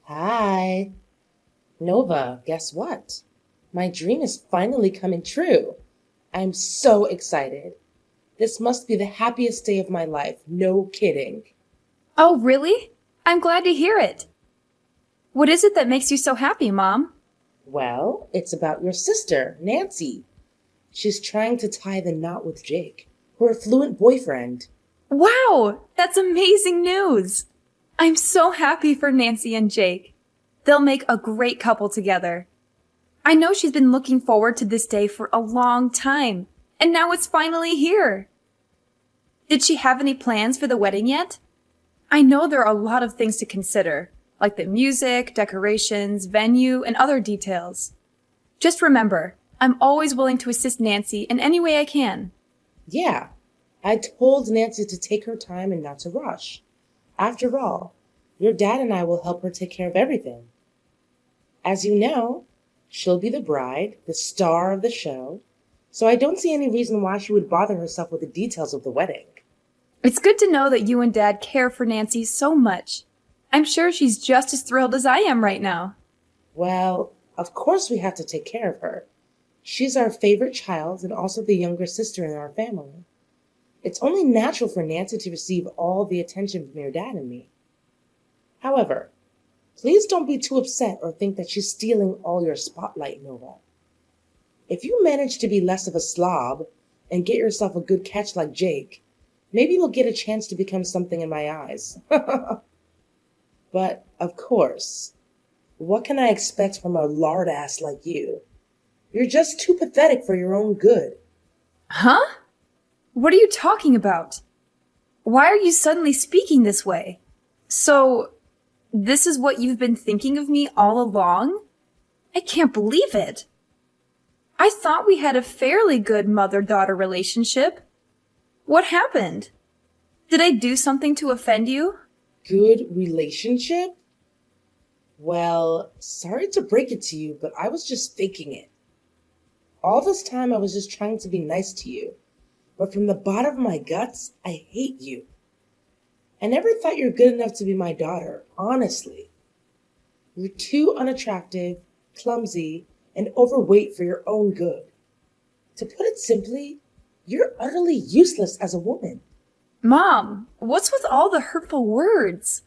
Hi. Nova, guess what? My dream is finally coming true. I'm so excited. This must be the happiest day of my life. No kidding. Oh, really? I'm glad to hear it. What is it that makes you so happy, Mom? Well, it's about your sister, Nancy. She's trying to tie the knot with Jake, her affluent boyfriend. Wow, that's amazing news. I'm so happy for Nancy and Jake. They'll make a great couple together. I know she's been looking forward to this day for a long time, and now it's finally here. Did she have any plans for the wedding yet? I know there are a lot of things to consider, like the music, decorations, venue, and other details. Just remember, I'm always willing to assist Nancy in any way I can. Yeah, I told Nancy to take her time and not to rush. After all, your dad and I will help her take care of everything. As you know, she'll be the bride, the star of the show, so I don't see any reason why she would bother herself with the details of the wedding. It's good to know that you and Dad care for Nancy so much. I'm sure she's just as thrilled as I am right now. Well, of course we have to take care of her. She's our favorite child and also the younger sister in our family. It's only natural for Nancy to receive all the attention from your dad and me. However, please don't be too upset or think that she's stealing all your spotlight, Nova. If you manage to be less of a slob and get yourself a good catch like Jake, maybe you'll get a chance to become something in my eyes. But, of course, what can I expect from a lard ass like you? You're just too pathetic for your own good. Huh? What are you talking about? Why are you suddenly speaking this way? So, this is what you've been thinking of me all along? I can't believe it. I thought we had a fairly good mother-daughter relationship. What happened? Did I do something to offend you? Good relationship? Well, sorry to break it to you, but I was just faking it. All this time I was just trying to be nice to you. But from the bottom of my guts, I hate you. I never thought you're good enough to be my daughter, honestly. You're too unattractive, clumsy, and overweight for your own good. To put it simply, you're utterly useless as a woman. Mom, what's with all the hurtful words?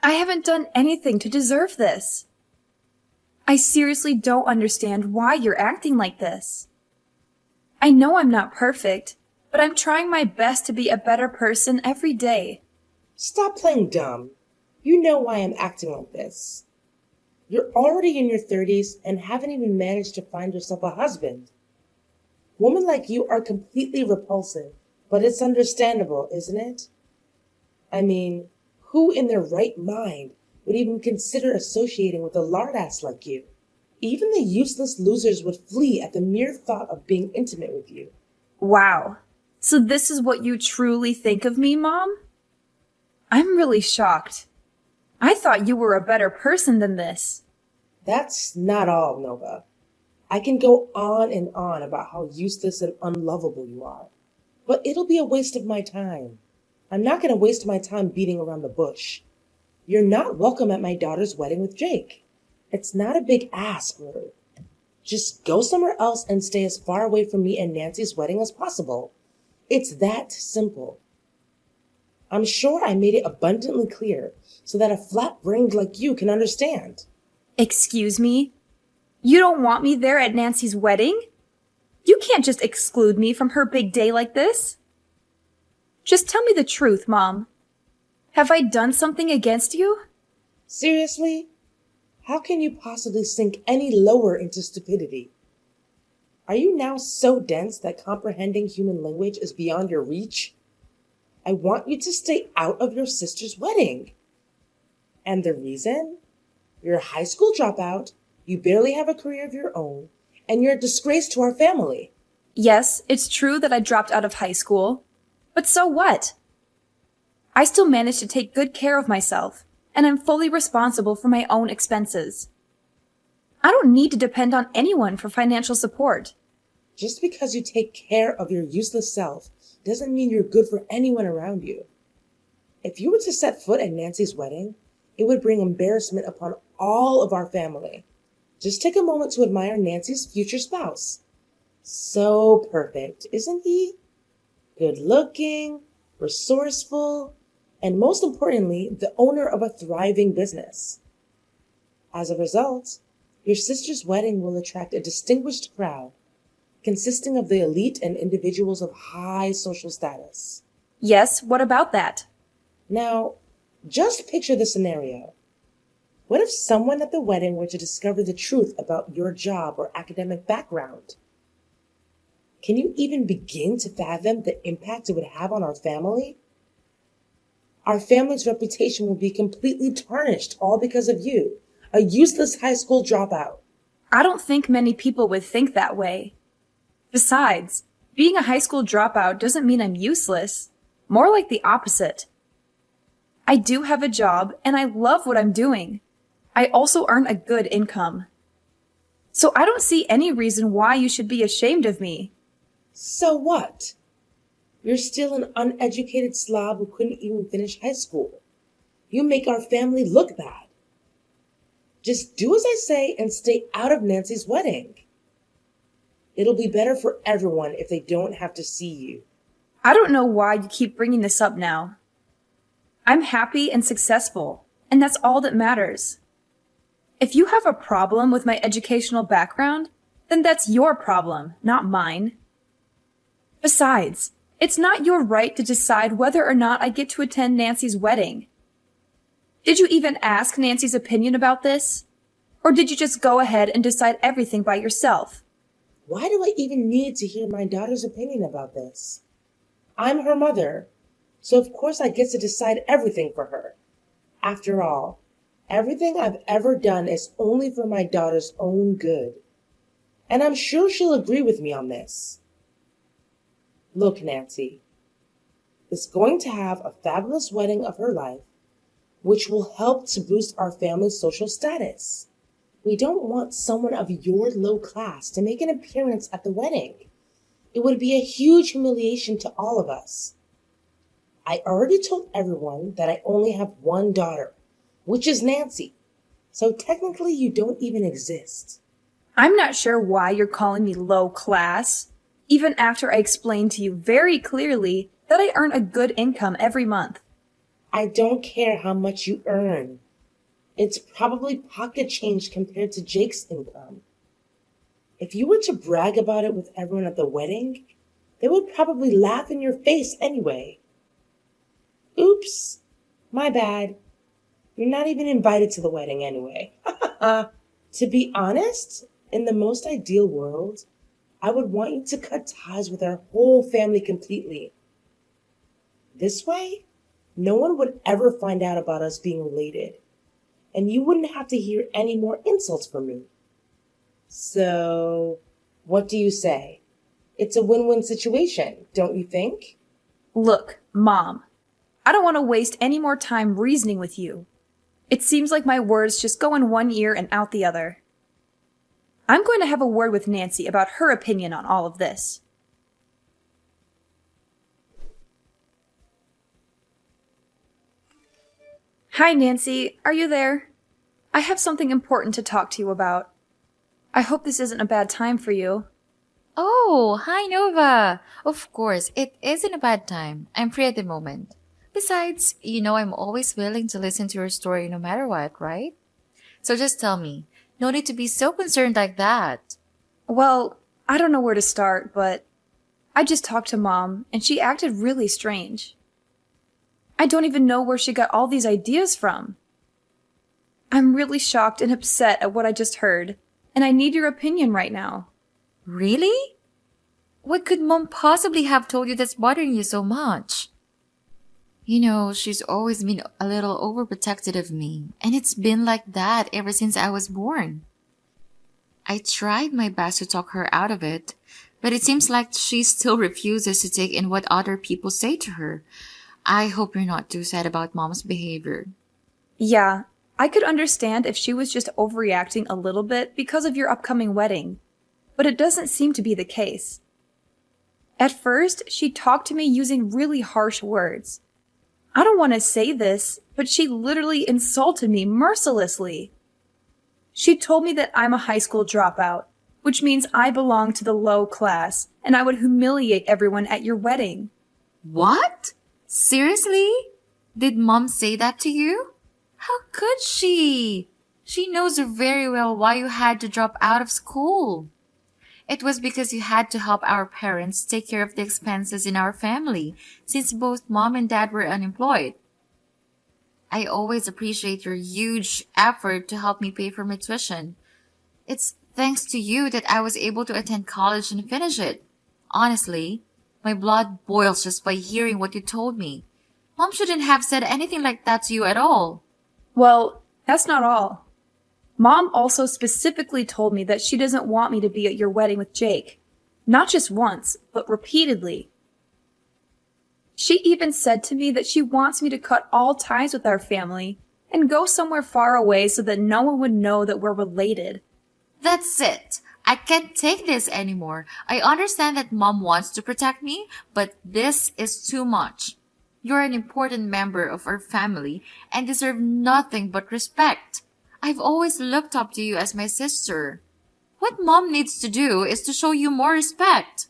I haven't done anything to deserve this. I seriously don't understand why you're acting like this. I know I'm not perfect, but I'm trying my best to be a better person every day. Stop playing dumb. You know why I'm acting like this. You're already in your 30s and haven't even managed to find yourself a husband. Women like you are completely repulsive, but it's understandable, isn't it? I mean, who in their right mind would even consider associating with a lard ass like you? Even the useless losers would flee at the mere thought of being intimate with you. Wow. So this is what you truly think of me, Mom? I'm really shocked. I thought you were a better person than this. That's not all, Nova. I can go on and on about how useless and unlovable you are, but it'll be a waste of my time. I'm not going to waste my time beating around the bush. You're not welcome at my daughter's wedding with Jake. It's not a big ask, really. Just go somewhere else and stay as far away from me and Nancy's wedding as possible. It's that simple. I'm sure I made it abundantly clear so that a flat-brained like you can understand. Excuse me? You don't want me there at Nancy's wedding? You can't just exclude me from her big day like this. Just tell me the truth, Mom. Have I done something against you? Seriously? How can you possibly sink any lower into stupidity? Are you now so dense that comprehending human language is beyond your reach? I want you to stay out of your sister's wedding. And the reason? You're a high school dropout, you barely have a career of your own, and you're a disgrace to our family. Yes, it's true that I dropped out of high school. But so what? I still managed to take good care of myself, and I'm fully responsible for my own expenses. I don't need to depend on anyone for financial support. Just because you take care of your useless self doesn't mean you're good for anyone around you. If you were to set foot at Nancy's wedding, It would bring embarrassment upon all of our family. Just take a moment to admire Nancy's future spouse. So perfect, isn't he? Good looking, resourceful, and most importantly, the owner of a thriving business. As a result, your sister's wedding will attract a distinguished crowd consisting of the elite and individuals of high social status. Yes, what about that? Now, just picture the scenario. What if someone at the wedding were to discover the truth about your job or academic background? Can you even begin to fathom the impact it would have on our family? Our family's reputation will be completely tarnished, all because of you, a useless high school dropout. I don't think many people would think that way. Besides, being a high school dropout doesn't mean I'm useless. More like the opposite. I do have a job and I love what I'm doing. I also earn a good income. So I don't see any reason why you should be ashamed of me. So what? You're still an uneducated slob who couldn't even finish high school. You make our family look bad. Just do as I say and stay out of Nancy's wedding. It'll be better for everyone if they don't have to see you. I don't know why you keep bringing this up now. I'm happy and successful, and that's all that matters. If you have a problem with my educational background, then that's your problem, not mine. Besides, it's not your right to decide whether or not I get to attend Nancy's wedding. Did you even ask Nancy's opinion about this? Or did you just go ahead and decide everything by yourself? Why do I even need to hear my daughter's opinion about this? I'm her mother, so of course I get to decide everything for her. After all, everything I've ever done is only for my daughter's own good. And I'm sure she'll agree with me on this. Look, Nancy is going to have a fabulous wedding of her life, which will help to boost our family's social status. We don't want someone of your low class to make an appearance at the wedding. It would be a huge humiliation to all of us. I already told everyone that I only have one daughter, which is Nancy. So technically you don't even exist. I'm not sure why you're calling me low class, even after I explained to you very clearly that I earn a good income every month. I don't care how much you earn. It's probably pocket change compared to Jake's income. If you were to brag about it with everyone at the wedding, they would probably laugh in your face anyway. Oops, my bad. You're not even invited to the wedding anyway. To be honest, in the most ideal world, I would want you to cut ties with our whole family completely. This way, no one would ever find out about us being related, and you wouldn't have to hear any more insults from me. So, what do you say? It's a win-win situation, don't you think? Look, Mom, I don't want to waste any more time reasoning with you. It seems like my words just go in one ear and out the other. I'm going to have a word with Nancy about her opinion on all of this. Hi, Nancy. Are you there? I have something important to talk to you about. I hope this isn't a bad time for you. Oh, hi Nova. Of course, it isn't a bad time. I'm free at the moment. Besides, I'm always willing to listen to your story no matter what, right? So just tell me. No need to be so concerned like that. Well, I don't know where to start, but I just talked to Mom, and she acted really strange. I don't even know where she got all these ideas from. I'm really shocked and upset at what I just heard, and I need your opinion right now. Really? What could Mom possibly have told you that's bothering you so much? She's always been a little overprotective of me, and it's been like that ever since I was born. I tried my best to talk her out of it, but it seems like she still refuses to take in what other people say to her. I hope you're not too sad about Mom's behavior. Yeah, I could understand if she was just overreacting a little bit because of your upcoming wedding, but it doesn't seem to be the case. At first, she talked to me using really harsh words. I don't want to say this, but she literally insulted me mercilessly. She told me that I'm a high school dropout, which means I belong to the low class, and I would humiliate everyone at your wedding. What? Seriously? Did Mom say that to you? How could she? She knows very well why you had to drop out of school. It was because you had to help our parents take care of the expenses in our family, since both Mom and Dad were unemployed. I always appreciate your huge effort to help me pay for my tuition. It's thanks to you that I was able to attend college and finish it. Honestly, my blood boils just by hearing what you told me. Mom shouldn't have said anything like that to you at all. Well, that's not all. Mom also specifically told me that she doesn't want me to be at your wedding with Jake. Not just once, but repeatedly. She even said to me that she wants me to cut all ties with our family and go somewhere far away so that no one would know that we're related. That's it. I can't take this anymore. I understand that Mom wants to protect me, but this is too much. You're an important member of our family and deserve nothing but respect. I've always looked up to you as my sister. What Mom needs to do is to show you more respect.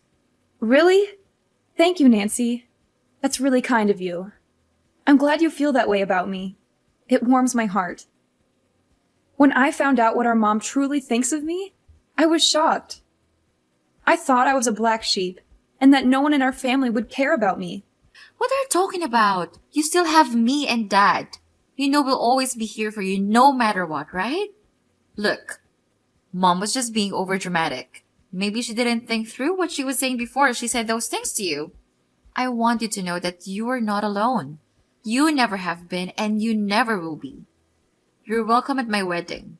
Really? Thank you, Nancy. That's really kind of you. I'm glad you feel that way about me. It warms my heart. When I found out what our mom truly thinks of me, I was shocked. I thought I was a black sheep and that no one in our family would care about me. What are you talking about? You still have me and Dad. You know we'll always be here for you no matter what, right? Look, Mom was just being overdramatic. Maybe she didn't think through what she was saying before she said those things to you. I want you to know that you are not alone. You never have been and you never will be. You're welcome at my wedding.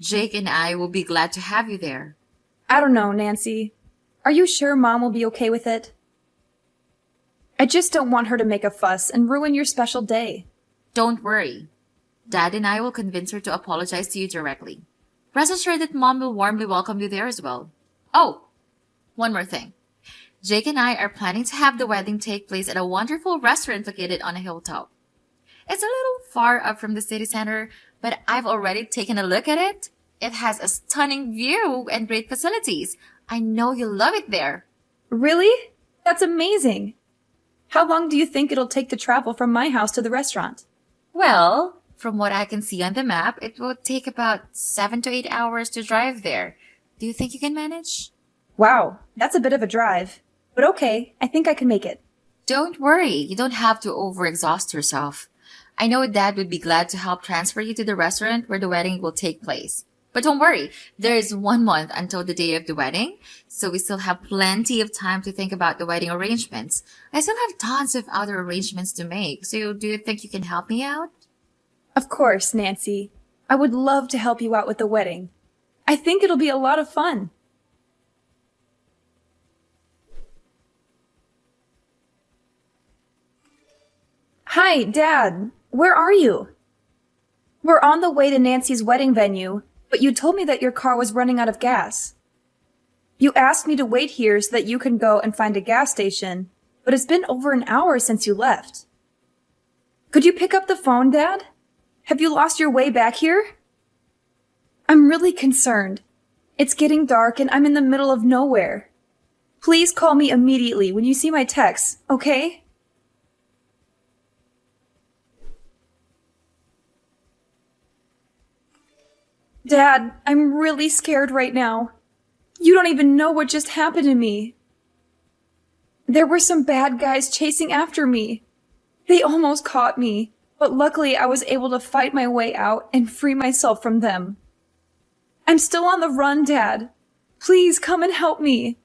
Jake and I will be glad to have you there. I don't know, Nancy. Are you sure Mom will be okay with it? I just don't want her to make a fuss and ruin your special day. Don't worry. Dad and I will convince her to apologize to you directly. Rest assured that Mom will warmly welcome you there as well. Oh, one more thing. Jake and I are planning to have the wedding take place at a wonderful restaurant located on a hilltop. It's a little far up from the city center, but I've already taken a look at it. It has a stunning view and great facilities. I know you'll love it there. Really? That's amazing. How long do you think it'll take to travel from my house to the restaurant? Well, from what I can see on the map, it will take about 7 to 8 hours to drive there. Do you think you can manage? Wow, that's a bit of a drive. But okay, I think I can make it. Don't worry, you don't have to overexhaust yourself. I know Dad would be glad to help transfer you to the restaurant where the wedding will take place. But don't worry, there is 1 month until the day of the wedding, so we still have plenty of time to think about the wedding arrangements. I still have tons of other arrangements to make, so do you think you can help me out? Of course, Nancy. I would love to help you out with the wedding. I think it'll be a lot of fun. Hi, Dad. Where are you? We're on the way to Nancy's wedding venue, but you told me that your car was running out of gas. You asked me to wait here so that you can go and find a gas station, but it's been over an hour since you left. Could you pick up the phone, Dad? Have you lost your way back here? I'm really concerned. It's getting dark and I'm in the middle of nowhere. Please call me immediately when you see my texts, okay? Dad, I'm really scared right now. You don't even know what just happened to me. There were some bad guys chasing after me. They almost caught me, but luckily I was able to fight my way out and free myself from them. I'm still on the run, Dad. Please come and help me.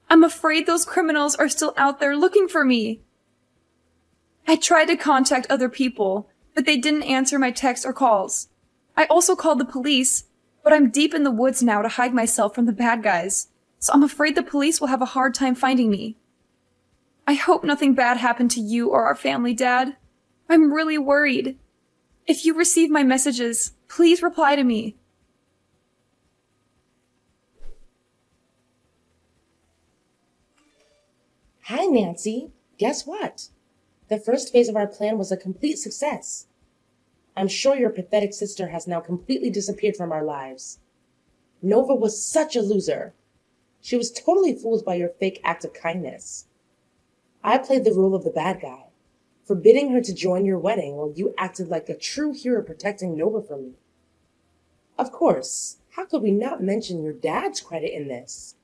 I'm afraid those criminals are still out there looking for me. I tried to contact other people, but they didn't answer my texts or calls. I also called the police, but I'm deep in the woods now to hide myself from the bad guys, so I'm afraid the police will have a hard time finding me. I hope nothing bad happened to you or our family, Dad. I'm really worried. If you receive my messages, please reply to me. Hi, Nancy. Guess what? The first phase of our plan was a complete success. I'm sure your pathetic sister has now completely disappeared from our lives. Nova was such a loser. She was totally fooled by your fake act of kindness. I played the role of the bad guy, forbidding her to join your wedding while you acted like a true hero protecting Nova from me. Of course, how could we not mention your dad's credit in this?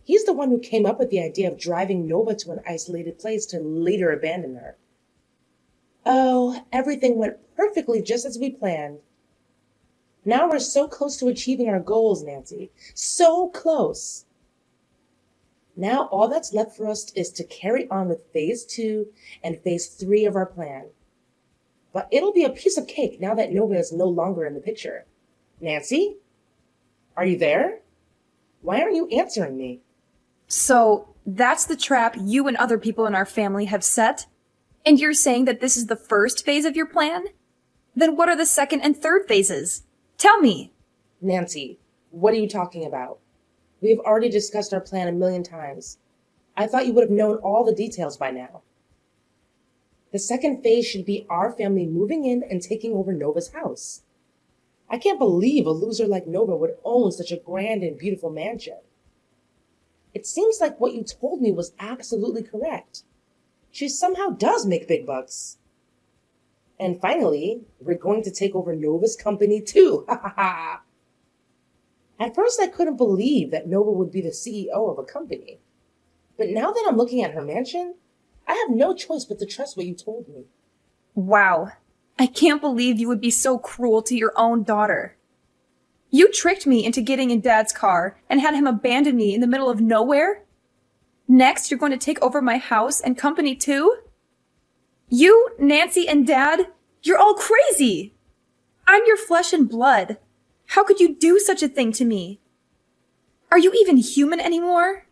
He's the one who came up with the idea of driving Nova to an isolated place to later abandon her. Oh, everything went perfectly just as we planned. Now we're so close to achieving our goals, Nancy. So close. Now all that's left for us is to carry on with phase 2 and phase 3 of our plan. But it'll be a piece of cake now that Nova is no longer in the picture. Nancy? Are you there? Why aren't you answering me? So, that's the trap you and other people in our family have set? And you're saying that this is the first phase of your plan? Then what are the second and third phases? Tell me. Nancy, what are you talking about? We've already discussed our plan a million times. I thought you would have known all the details by now. The second phase should be our family moving in and taking over Nova's house. I can't believe a loser like Nova would own such a grand and beautiful mansion. It seems like what you told me was absolutely correct. She somehow does make big bucks. And finally, we're going to take over Nova's company too. Ha ha ha. At first, I couldn't believe that Nova would be the CEO of a company. But now that I'm looking at her mansion, I have no choice but to trust what you told me. Wow. I can't believe you would be so cruel to your own daughter. You tricked me into getting in Dad's car and had him abandon me in the middle of nowhere? Next, you're going to take over my house and company too? You, Nancy, and Dad, you're all crazy. I'm your flesh and blood. How could you do such a thing to me? Are you even human anymore?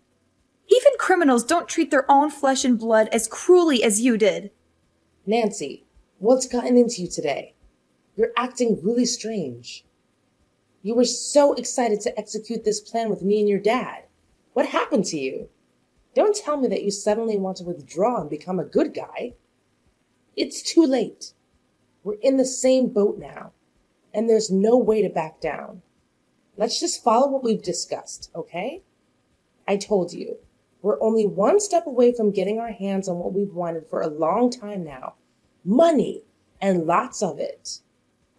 Even criminals don't treat their own flesh and blood as cruelly as you did. Nancy, what's gotten into you today? You're acting really strange. You were so excited to execute this plan with me and your dad. What happened to you? Don't tell me that you suddenly want to withdraw and become a good guy. It's too late. We're in the same boat now, and there's no way to back down. Let's just follow what we've discussed, okay? I told you, we're only one step away from getting our hands on what we've wanted for a long time now. Money, and lots of it.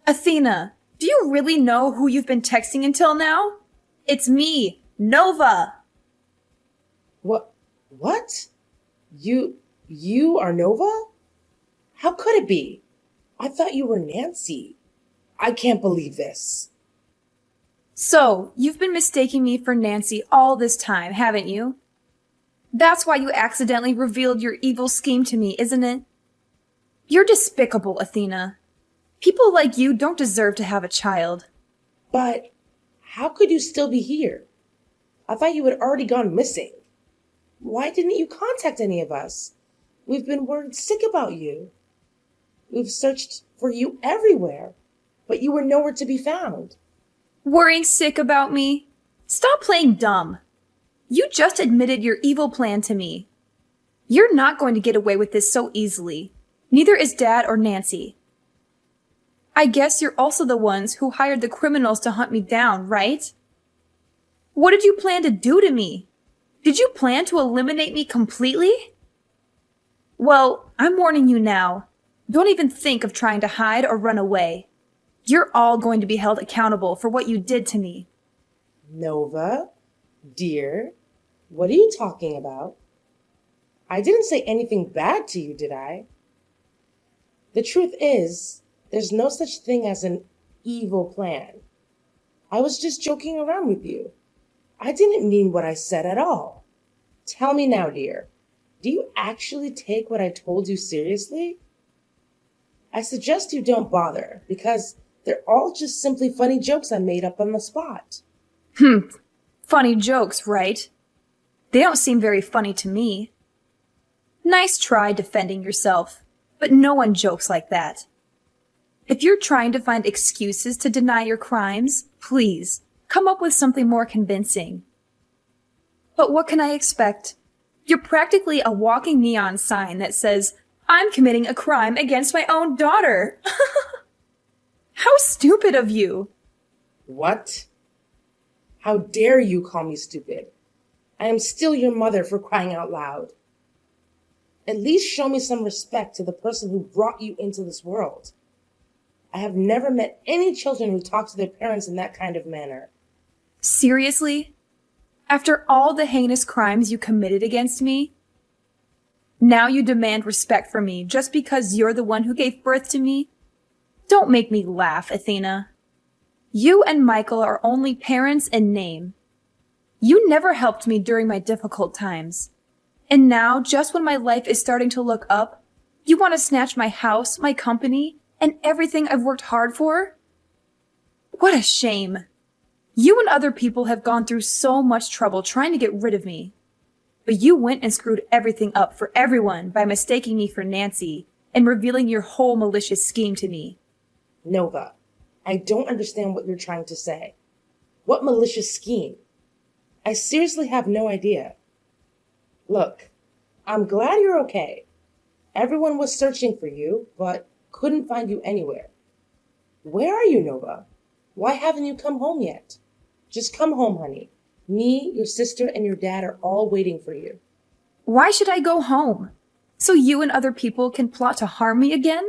Athena, do you really know who you've been texting until now? It's me, Nova. What? You are Nova? How could it be? I thought you were Nancy. I can't believe this. So, you've been mistaking me for Nancy all this time, haven't you? That's why you accidentally revealed your evil scheme to me, isn't it? You're despicable, Athena. People like you don't deserve to have a child. But how could you still be here? I thought you had already gone missing. Why didn't you contact any of us? We've been worried sick about you. We've searched for you everywhere, but you were nowhere to be found. Worrying sick about me? Stop playing dumb. You just admitted your evil plan to me. You're not going to get away with this so easily. Neither is Dad or Nancy. I guess you're also the ones who hired the criminals to hunt me down, right? What did you plan to do to me? Did you plan to eliminate me completely? Well, I'm warning you now. Don't even think of trying to hide or run away. You're all going to be held accountable for what you did to me. Nova, dear, what are you talking about? I didn't say anything bad to you, did I? The truth is, there's no such thing as an evil plan. I was just joking around with you. I didn't mean what I said at all. Tell me now, dear, do you actually take what I told you seriously? I suggest you don't bother, because they're all just simply funny jokes I made up on the spot. Funny jokes, right? They don't seem very funny to me. Nice try defending yourself, but no one jokes like that. If you're trying to find excuses to deny your crimes, please, come up with something more convincing. But what can I expect? You're practically a walking neon sign that says, I'm committing a crime against my own daughter. How stupid of you. What? How dare you call me stupid? I am still your mother, for crying out loud. At least show me some respect to the person who brought you into this world. I have never met any children who talk to their parents in that kind of manner. Seriously? After all the heinous crimes you committed against me? Now you demand respect from me just because you're the one who gave birth to me? Don't make me laugh, Athena. You and Michael are only parents in name. You never helped me during my difficult times. And now, just when my life is starting to look up, you want to snatch my house, my company, and everything I've worked hard for? What a shame. You and other people have gone through so much trouble trying to get rid of me. But you went and screwed everything up for everyone by mistaking me for Nancy and revealing your whole malicious scheme to me. Nova, I don't understand what you're trying to say. What malicious scheme? I seriously have no idea. Look, I'm glad you're okay. Everyone was searching for you, but couldn't find you anywhere. Where are you, Nova? Why haven't you come home yet? Just come home, honey. Me, your sister, and your dad are all waiting for you. Why should I go home? So you and other people can plot to harm me again?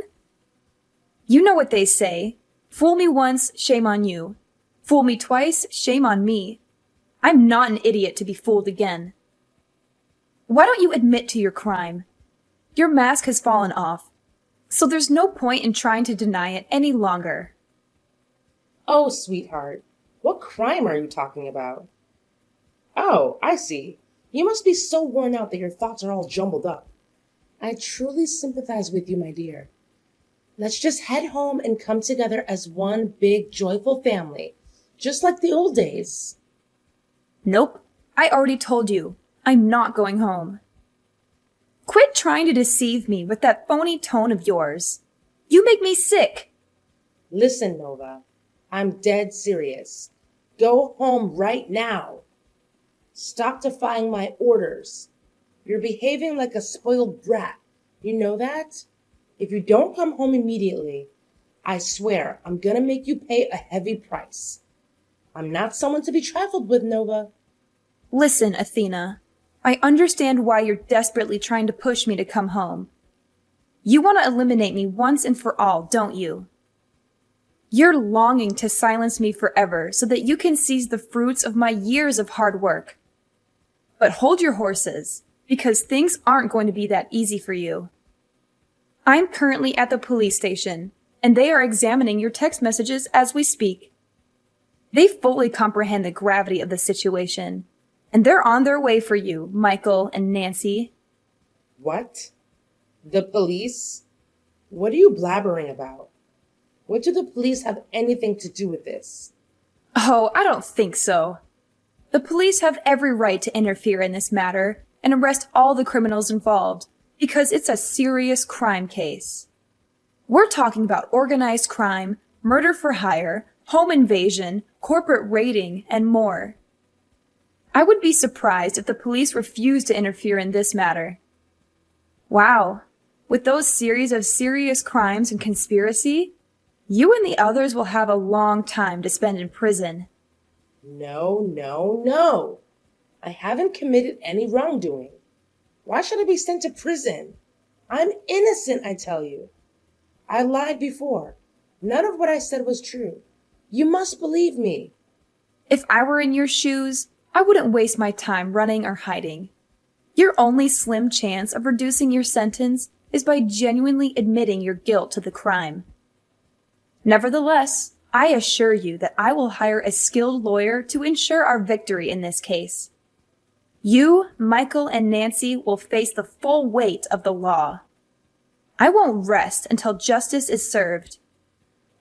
You know what they say. Fool me once, shame on you. Fool me twice, shame on me. I'm not an idiot to be fooled again. Why don't you admit to your crime? Your mask has fallen off, so there's no point in trying to deny it any longer. Oh, sweetheart, what crime are you talking about? Oh, I see. You must be so worn out that your thoughts are all jumbled up. I truly sympathize with you, my dear. Let's just head home and come together as one big, joyful family, just like the old days. Nope, I already told you. I'm not going home. Quit trying to deceive me with that phony tone of yours. You make me sick. Listen, Nova, I'm dead serious. Go home right now. Stop defying my orders. You're behaving like a spoiled brat. You know that? If you don't come home immediately, I swear I'm gonna make you pay a heavy price. I'm not someone to be trifled with, Nova. Listen, Athena. I understand why you're desperately trying to push me to come home. You want to eliminate me once and for all, don't you? You're longing to silence me forever so that you can seize the fruits of my years of hard work. But hold your horses, because things aren't going to be that easy for you. I'm currently at the police station, and they are examining your text messages as we speak. They fully comprehend the gravity of the situation, and they're on their way for you, Michael and Nancy. What? The police? What are you blabbering about? What do the police have anything to do with this? Oh, I don't think so. The police have every right to interfere in this matter and arrest all the criminals involved because it's a serious crime case. We're talking about organized crime, murder for hire, home invasion, corporate raiding, and more. I would be surprised if the police refused to interfere in this matter. Wow, with those series of serious crimes and conspiracy, you and the others will have a long time to spend in prison. No. I haven't committed any wrongdoing. Why should I be sent to prison? I'm innocent, I tell you. I lied before. None of what I said was true. You must believe me. If I were in your shoes, I wouldn't waste my time running or hiding. Your only slim chance of reducing your sentence is by genuinely admitting your guilt to the crime. Nevertheless, I assure you that I will hire a skilled lawyer to ensure our victory in this case. You, Michael, and Nancy will face the full weight of the law. I won't rest until justice is served.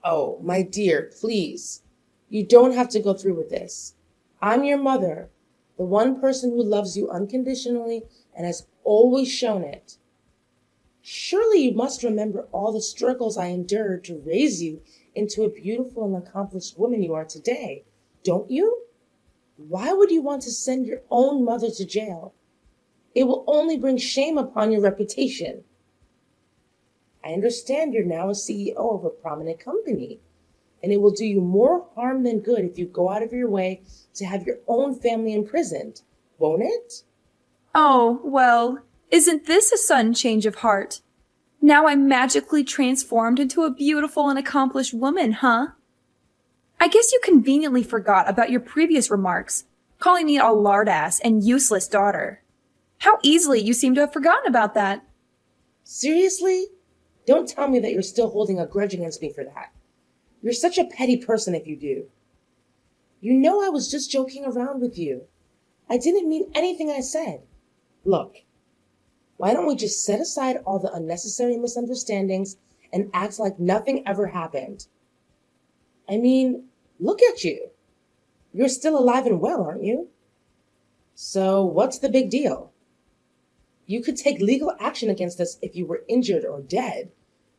Oh, my dear, please. You don't have to go through with this. I'm your mother, the one person who loves you unconditionally and has always shown it. Surely you must remember all the struggles I endured to raise you into a beautiful and accomplished woman you are today, don't you? Why would you want to send your own mother to jail? It will only bring shame upon your reputation. I understand you're now a CEO of a prominent company, and it will do you more harm than good if you go out of your way to have your own family imprisoned, won't it? Oh, well, isn't this a sudden change of heart? Now I'm magically transformed into a beautiful and accomplished woman, huh? I guess you conveniently forgot about your previous remarks, calling me a lardass and useless daughter. How easily you seem to have forgotten about that. Seriously? Don't tell me that you're still holding a grudge against me for that. You're such a petty person if you do. You know I was just joking around with you. I didn't mean anything I said. Look, why don't we just set aside all the unnecessary misunderstandings and act like nothing ever happened? I mean, look at you. You're still alive and well, aren't you? So what's the big deal? You could take legal action against us if you were injured or dead,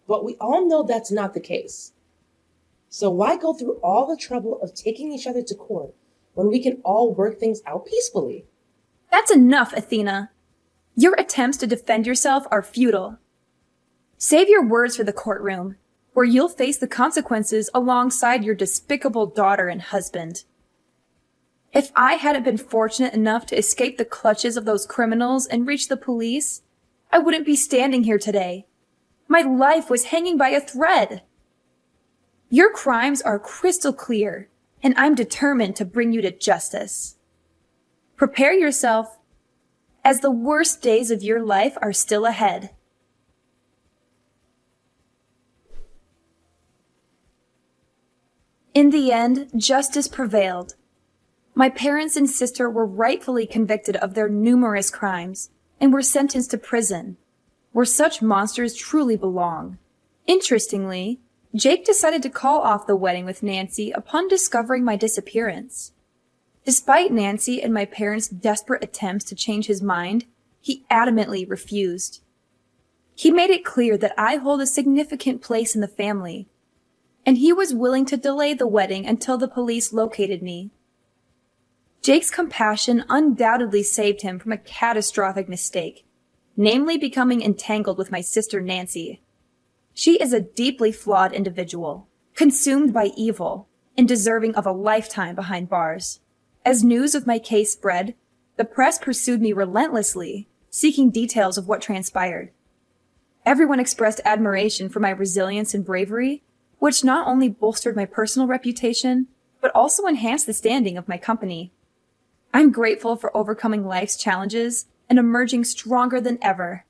but we all know that's not the case. So why go through all the trouble of taking each other to court when we can all work things out peacefully? That's enough, Athena. Your attempts to defend yourself are futile. Save your words for the courtroom, where you'll face the consequences alongside your despicable daughter and husband. If I hadn't been fortunate enough to escape the clutches of those criminals and reach the police, I wouldn't be standing here today. My life was hanging by a thread. Your crimes are crystal clear, and I'm determined to bring you to justice. Prepare yourself, as the worst days of your life are still ahead. In the end, justice prevailed. My parents and sister were rightfully convicted of their numerous crimes and were sentenced to prison, where such monsters truly belong. Interestingly, Jake decided to call off the wedding with Nancy upon discovering my disappearance. Despite Nancy and my parents' desperate attempts to change his mind, he adamantly refused. He made it clear that I hold a significant place in the family, and he was willing to delay the wedding until the police located me. Jake's compassion undoubtedly saved him from a catastrophic mistake, namely becoming entangled with my sister Nancy. She is a deeply flawed individual, consumed by evil, and deserving of a lifetime behind bars. As news of my case spread, the press pursued me relentlessly, seeking details of what transpired. Everyone expressed admiration for my resilience and bravery, which not only bolstered my personal reputation, but also enhanced the standing of my company. I'm grateful for overcoming life's challenges and emerging stronger than ever.